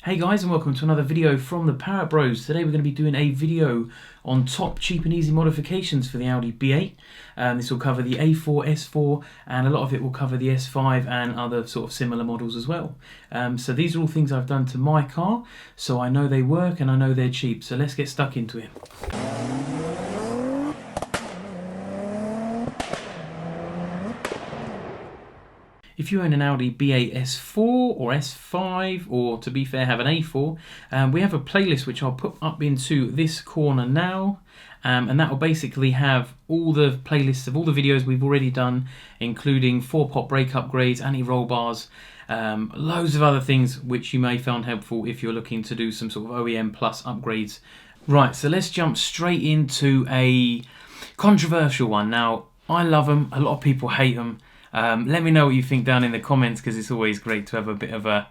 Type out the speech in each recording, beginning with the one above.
Hey guys, and welcome to another video from the Parrott Bros. Today we're going to be doing a video on top, cheap and easy modifications for the Audi B8. This will cover the A4, S4, and a lot of it will cover the S5 and other sort of similar models as well. So these are all things I've done to my car, so I know they work and I know they're cheap. So let's get stuck into it. If you own an Audi B8 S4 or S5, or to be fair have an A4, we have a playlist which I'll put up into this corner now, and that will basically have all the playlists of all the videos we've already done, including 4-pot brake upgrades, anti-roll bars, loads of other things which you may find helpful if you're looking to do some sort of OEM plus upgrades. Right, so let's jump straight into a controversial one. Now, I love them, a lot of people hate them. Let me know what you think down in the comments, because it's always great to have a bit of a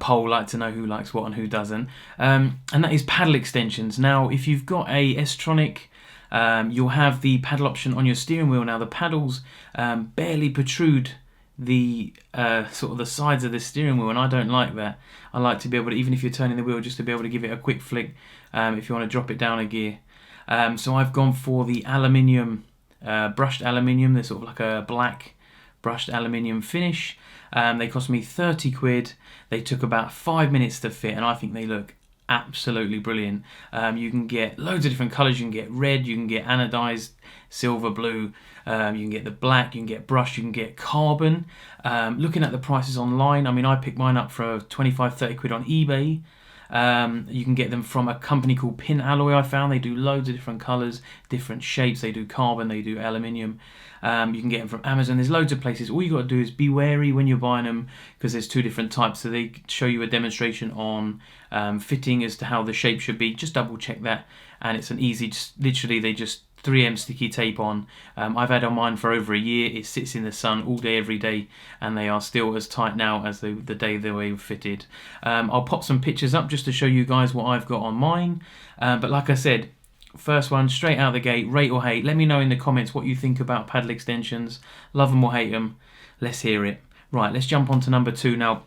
poll, like to know who likes what and who doesn't. And that is paddle extensions. Now, if you've got a S-tronic, you'll have the paddle option on your steering wheel. Now, the paddles barely protrude the sort of the sides of the steering wheel, and I don't like that. I like to be able to, even if you're turning the wheel, just to be able to give it a quick flick if you want to drop it down a gear. So I've gone for the aluminium, brushed aluminium. They're sort of like a black brushed aluminium finish. They cost me 30 quid. They took about 5 minutes to fit, and I think they look absolutely brilliant. You can get loads of different colours. You can get red, you can get anodized silver, blue, you can get the black, you can get brushed, you can get carbon. Looking at the prices online, I mean, I picked mine up for 25-30 quid on eBay. You can get them from a company called Pin Alloy. I found they do loads of different colours, different shapes. They do carbon, they do aluminium. You can get them from Amazon. There's loads of places. All you got to do is be wary when you're buying them, because there's two different types. So they show you a demonstration on fitting as to how the shape should be. Just double check that, and it's an easy. Literally, they just 3M sticky tape on. I've had on mine for over a year. It sits in the sun all day, every day, and they are still as tight now as the day they were fitted. I'll pop some pictures up just to show you guys what I've got on mine. But like I said, first one, straight out the gate, rate or hate. Let me know in the comments what you think about paddle extensions. Love them or hate them. Let's hear it. Right, let's jump on to number 2 now.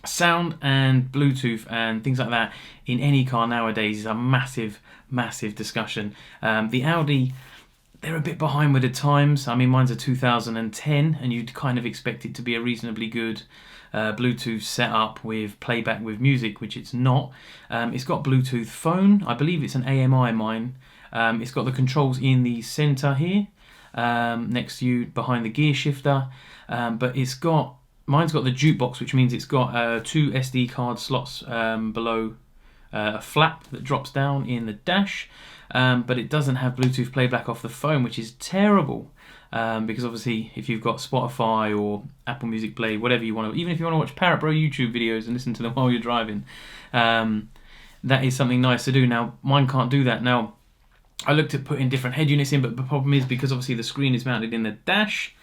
Sound and Bluetooth and things like that in any car nowadays is a massive discussion. The Audi, they're a bit behind with the times. I mean, mine's a 2010, and you'd kind of expect it to be a reasonably good Bluetooth setup with playback with music, which it's not. It's got Bluetooth phone. I believe it's an AMI mine. It's got the controls in the center here, next to you behind the gear shifter, but mine's got the jukebox, which means it's got 2 SD card slots below a flap that drops down in the dash, but it doesn't have Bluetooth playback off the phone, which is terrible, because obviously if you've got Spotify or Apple Music Play, whatever you want to, even if you want to watch Parrott Bro YouTube videos and listen to them while you're driving, that is something nice to do. Now, mine can't do that. Now, I looked at putting different head units in, but the problem is, because obviously the screen is mounted in the dash,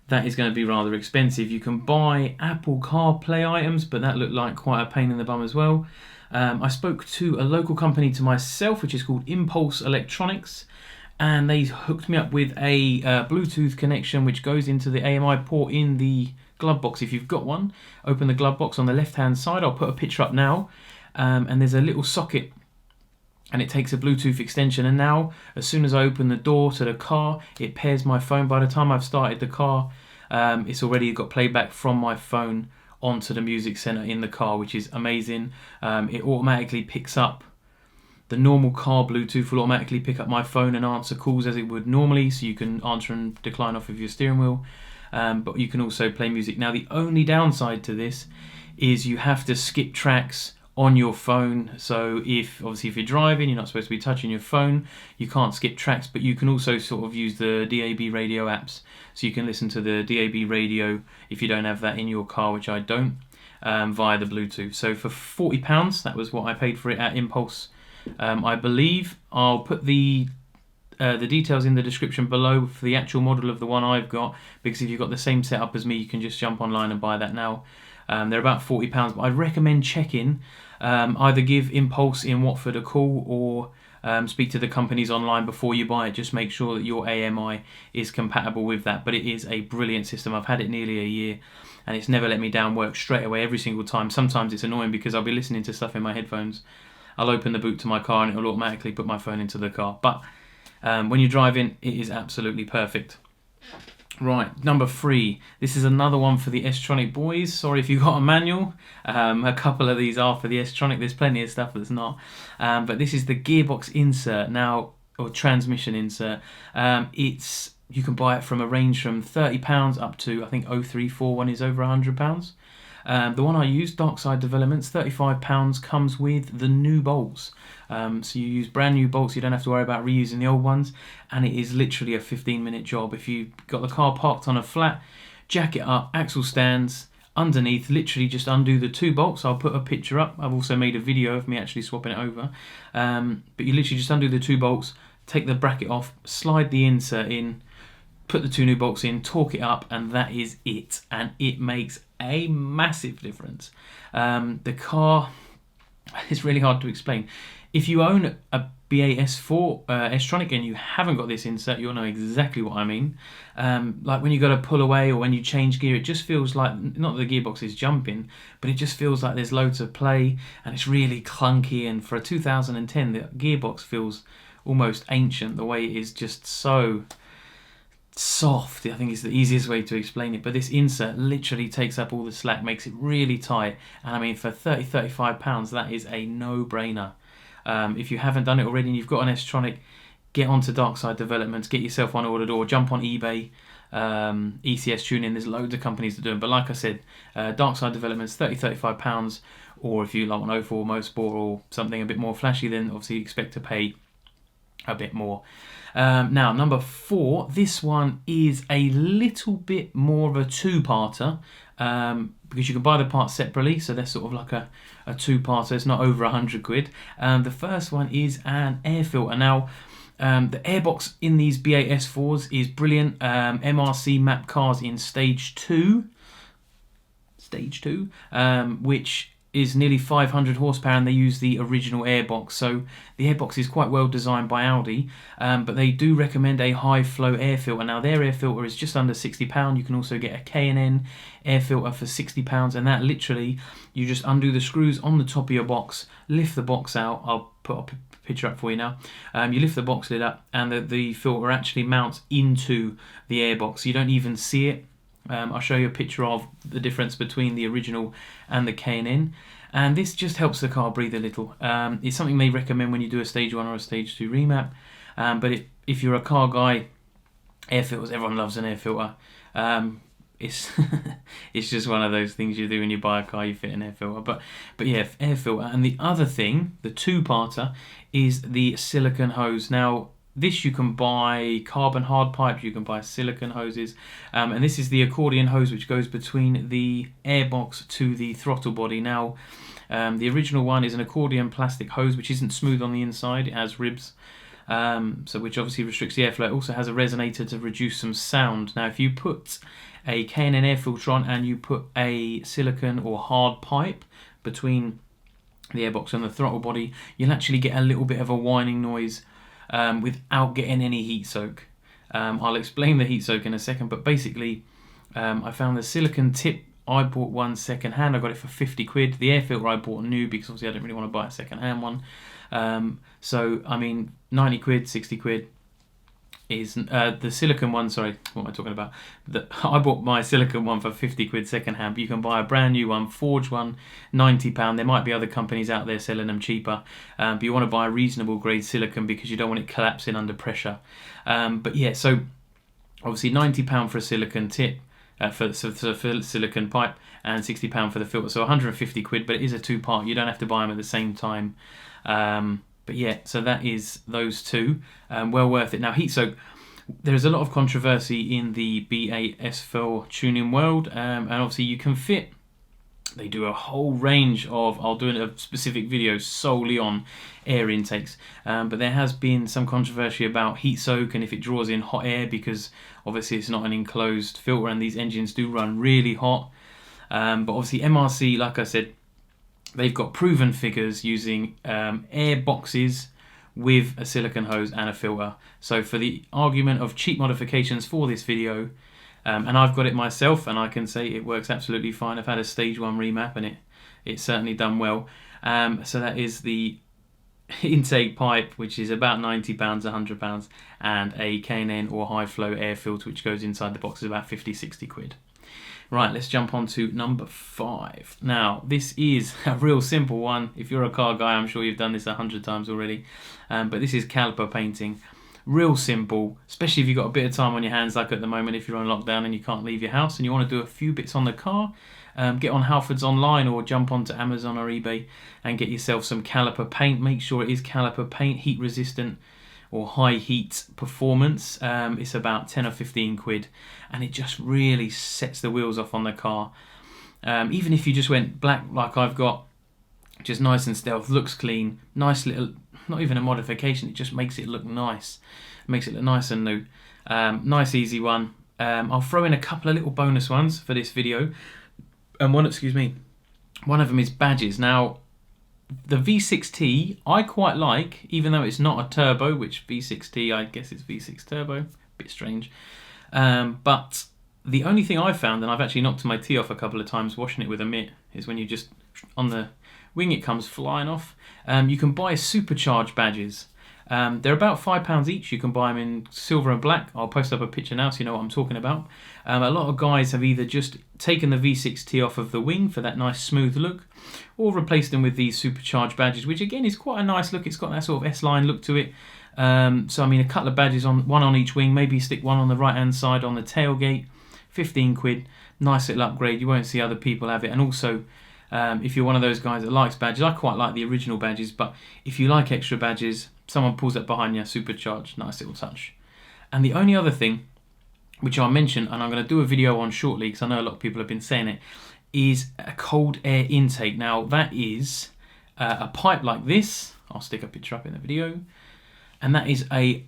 that is going to be rather expensive. You can buy Apple CarPlay items, but that looked like quite a pain in the bum as well. I spoke to a local company to myself, which is called Impulse Electronics, and they hooked me up with a Bluetooth connection which goes into the AMI port in the glove box. If you've got one, open the glove box on the left hand side. I'll put a picture up now, and there's a little socket, and it takes a Bluetooth extension, and now as soon as I open the door to the car, it pairs my phone. By the time I've started the car, it's already got playback from my phone onto the music center in the car, which is amazing. It automatically picks up the normal car Bluetooth, will automatically pick up my phone and answer calls as it would normally, so you can answer and decline off of your steering wheel, but you can also play music. Now, the only downside to this is you have to skip tracks on your phone. So if you're driving, you're not supposed to be touching your phone, you can't skip tracks, but you can also sort of use the DAB radio apps, so you can listen to the DAB radio if you don't have that in your car, which I don't, via the Bluetooth. So for £40, that was what I paid for it at Impulse. I believe I'll put the details in the description below for the actual model of the one I've got, because if you've got the same setup as me, you can just jump online and buy that now. They're about £40, but I'd recommend checking. Either give Impulse in Watford a call, or Speak to the companies online before you buy it. Just make sure that your AMI is compatible with that. But it is a brilliant system. I've had it nearly a year and it's never let me down. Works straight away every single time. Sometimes it's annoying because I'll be listening to stuff in my headphones. I'll open the boot to my car and it'll automatically put my phone into the car. But when you're driving, it is absolutely perfect. Right, number 3. This is another one for the S-Tronic boys. Sorry if you got a manual. A couple of these are for the S-Tronic. There's plenty of stuff that's not. But this is the gearbox insert now, or transmission insert. You can buy it from a range from £30 up to, I think 034 one is over £100. The one I use, Dark Side Developments, £35, comes with the new bolts. So you use brand new bolts, you don't have to worry about reusing the old ones, and it is literally a 15-minute job. If you've got the car parked on a flat, jack it up, axle stands, underneath, literally just undo the 2 bolts. I'll put a picture up. I've also made a video of me actually swapping it over. But you literally just undo the 2 bolts, take the bracket off, slide the insert in, put the 2 new bolts in, torque it up, and that is it. And it makes a massive difference. The car, it's really hard to explain. If you own a BAS4 S-Tronic and you haven't got this insert, you'll know exactly what I mean. Like when you got to pull away or when you change gear, it just feels like, not that the gearbox is jumping, but it just feels like there's loads of play and it's really clunky. And for a 2010, the gearbox feels almost ancient. The way it is just so soft, I think is the easiest way to explain it. But this insert literally takes up all the slack, makes it really tight, and I mean for £30-35 that is a no-brainer. If you haven't done it already and you've got an S-Tronic, get onto Dark Side Developments, get yourself one ordered, or jump on eBay, ECS Tuning. There's loads of companies that do it, but like I said, Dark Side Developments, £30-35, or if you like an 04 Motorsport or something a bit more flashy, then obviously expect to pay a bit more. Now, number 4, this one is a little bit more of a 2-parter, because you can buy the parts separately, so they're sort of like a 2-parter. It's not over £100. The first one is an air filter. Now, the airbox in these BAS4s is brilliant. MRC map cars in stage 2, which is nearly 500 horsepower, and they use the original airbox. So the airbox is quite well designed by Audi, but they do recommend a high flow air filter. Now their air filter is just under £60. You can also get a K&n air filter for £60, and that literally, you just undo the screws on the top of your box, lift the box out. I'll put a picture up for you now. You lift the box lid up, and the filter actually mounts into the airbox. You don't even see it. I'll show you a picture of the difference between the original and the K&n, and this just helps the car breathe a little. It's something they recommend when you do a stage 1 or a stage 2 remap, but if you're a car guy, air filters, everyone loves an air filter. It's it's just one of those things you do when you buy a car, you fit an air filter. But yeah, air filter. And the other thing, the 2-parter, is the silicone hose. Now this you can buy carbon hard pipe, you can buy silicone hoses, and this is the accordion hose which goes between the airbox to the throttle body. Now the original one is an accordion plastic hose which isn't smooth on the inside, it has ribs, so which obviously restricts the airflow. It also has a resonator to reduce some sound. Now if you put a K&n air filter on and you put a silicone or hard pipe between the airbox and the throttle body, you'll actually get a little bit of a whining noise without getting any heat soak. I'll explain the heat soak in a second, but basically I found the silicone tip. I bought one second hand, I got it for £50. The air filter I bought new because obviously I didn't really want to buy a second hand one. So I mean £90, £60 is the silicone one. Sorry, what am I talking about? I bought my silicone one for £50 second hand, but you can buy a brand new one, forged one, £90. There might be other companies out there selling them cheaper, but you want to buy a reasonable grade silicone because you don't want it collapsing under pressure. But yeah, so obviously £90 for a silicone tip, for silicone pipe, and £60 for the filter, so £150. But it is a 2-part. You don't have to buy them at the same time. But yeah, so that is those two. Well worth it. Now heat soak, there's a lot of controversy in the BAS4 tuning world, and obviously you can fit, they do a whole range of, I'll do a specific video solely on air intakes, but there has been some controversy about heat soak and if it draws in hot air, because obviously it's not an enclosed filter and these engines do run really hot. But obviously MRC, like I said, they've got proven figures using air boxes with a silicone hose and a filter. So for the argument of cheap modifications for this video, and I've got it myself, and I can say it works absolutely fine. I've had a stage 1 remap and it's certainly done well. So that is the intake pipe, which is about £90, £100, and a K&n or high flow air filter which goes inside the box is about 50-60 quid. Right, let's jump on to number 5. Now, this is a real simple one. If you're a car guy, I'm sure you've done this 100 times already. But this is Caliper Painting. Real simple, especially if you've got a bit of time on your hands, like at the moment if you're on lockdown and you can't leave your house and you want to do a few bits on the car. Get on Halfords online or jump onto Amazon or eBay and get yourself some Caliper paint. Make sure it is Caliper paint, heat resistant or high heat performance. It's about 10 or 15 quid, and it just really sets the wheels off on the car. Even if you just went black like I've got, just nice and stealth, looks clean, nice little, not even a modification, it just makes it look nice. Makes it look nice and new. Nice easy one. I'll throw in a couple of little bonus ones for this video. And one of them is badges. Now, the V6T I quite like, even though it's not a turbo, which V6T, I guess it's V6 turbo, bit strange. But the only thing I've found, and I've actually knocked my T off a couple of times washing it with a mitt, is when you just, on the wing it comes flying off. You can buy supercharged badges. They're about £5 each. You can buy them in silver and black. I'll post up a picture now so you know what I'm talking about. A lot of guys have either just taken the V6T off of the wing for that nice smooth look, or replaced them with these supercharged badges, which again is quite a nice look. It's got that sort of S-line look to it. So I mean, a couple of badges, one on each wing, maybe stick one on the right hand side on the tailgate, 15 quid, nice little upgrade. You won't see other people have it. And also, if you're one of those guys that likes badges, I quite like the original badges, but if you like extra badges, someone pulls up behind you, supercharged, nice little touch. And the only other thing, which I'll mention, and I'm going to do a video on shortly, because I know a lot of people have been saying it, is a cold air intake. Now, that is a pipe like this. I'll stick a picture up in the video. And that is a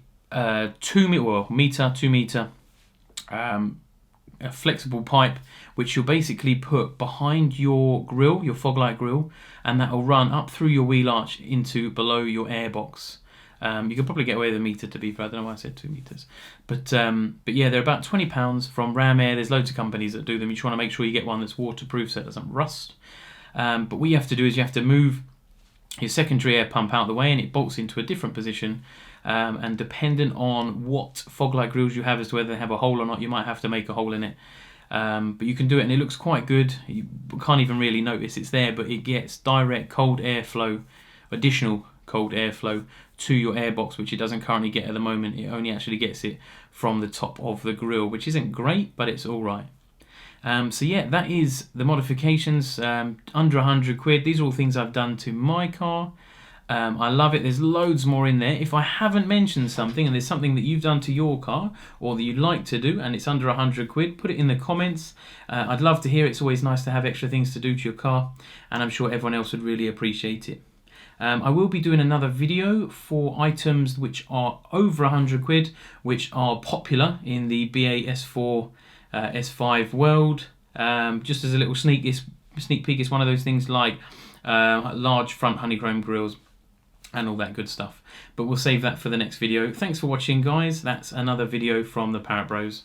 2 meter, a flexible pipe, which you'll basically put behind your grill, your fog light grill, and that will run up through your wheel arch into below your air box. You could probably get away with a meter, to be fair. I don't know why I said 2 meters. But yeah, they're about £20 from Ram Air. There's loads of companies that do them. You just want to make sure you get one that's waterproof so it doesn't rust. But what you have to do is you have to move your secondary air pump out of the way, and it bolts into a different position. And dependent on what fog light grills you have as to whether they have a hole or not, you might have to make a hole in it. But you can do it, and it looks quite good. You can't even really notice it's there, but it gets direct cold airflow, additional cold airflow to your airbox, which it doesn't currently get at the moment. It only actually gets it from the top of the grill, which isn't great, but it's all right. So yeah, that is the modifications, under 100 quid. These are all things I've done to my car. I love it. There's loads more in there. If I haven't mentioned something and there's something that you've done to your car or that you'd like to do and it's under 100 quid, put it in the comments. I'd love to hear it. It's always nice to have extra things to do to your car, and I'm sure everyone else would really appreciate it. I will be doing another video for items which are over 100 quid, which are popular in the BA S4, S5 world. Just as a little sneak peek, it's one of those things like large front honeycomb grills and all that good stuff. But we'll save that for the next video. Thanks for watching, guys. That's another video from the Parrott Bros.